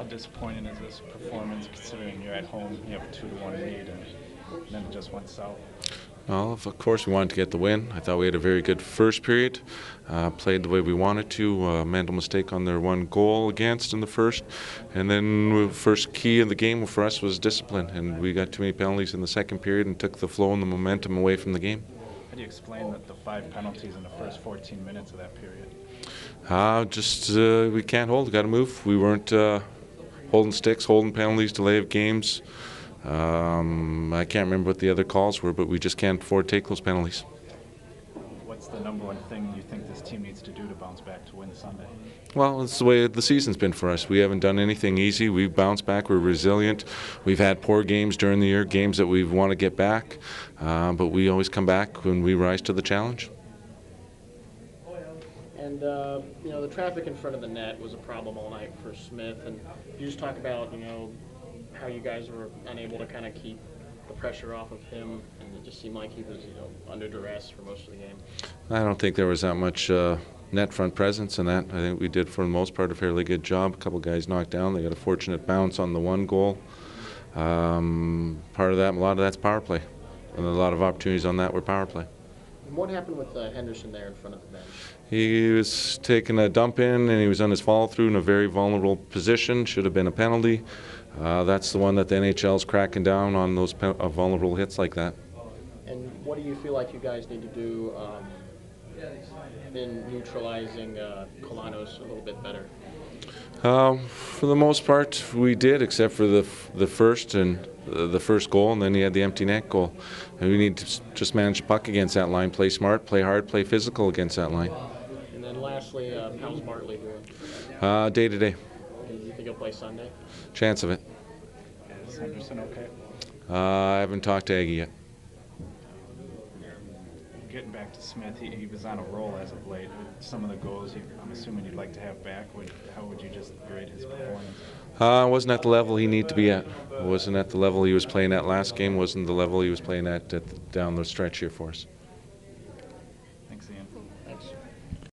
disappointing is this performance, considering you're at home, you have a 2-1 lead, and then it just went south? Well, of course, we wanted to get the win. I thought we had a very good first period, played the way we wanted to. Mental mistake on their one goal against in the first, and then first key in the game for us was discipline, and we got too many penalties in the second period and took the flow and the momentum away from the game. How do you explain the 5 penalties in the first 14 minutes of that period? We can't hold. Got to move. We weren't holding sticks, holding penalties, delay of games. I can't remember what the other calls were, but we just can't afford to take those penalties. What's the number one thing you think this team needs to do to bounce back to win Sunday? Well, it's the way the season's been for us. We haven't done anything easy. We've bounced back. We're resilient. We've had poor games during the year, games that we want to get back, but we always come back when we rise to the challenge. And the traffic in front of the net was a problem all night for Smith. And you just talk about how you guys were unable to kind of keep the pressure off of him, and it just seemed like he was under duress for most of the game. I don't think there was that much net front presence in that. I think we did, for the most part, a fairly good job. A couple guys knocked down. They got a fortunate bounce on the one goal. Part of that, a lot of that's power play, and a lot of opportunities on that were power play. And what happened with Henderson there in front of the bench? He was taking a dump in, and he was on his follow-through in a very vulnerable position. Should have been a penalty. That's the one that the NHL's cracking down on, those vulnerable hits like that. And what do you feel like you guys need to do in neutralizing Kolanos a little bit better? For the most part, we did, except for the first goal, and then he had the empty net goal. And we need to just manage the puck against that line, play smart, play hard, play physical against that line. And then lastly, how's Bartley doing? Day to day. Do you think he'll play Sunday? Chance of it. Is Henderson okay? I haven't talked to Aggie yet. Getting back to Smith, he was on a roll as of late. Some of the goals, I'm assuming you'd like to have back. How would you just grade his performance? Wasn't at the level he needed to be at. Wasn't at the level he was playing at last game. Wasn't the level he was playing at down the stretch here for us.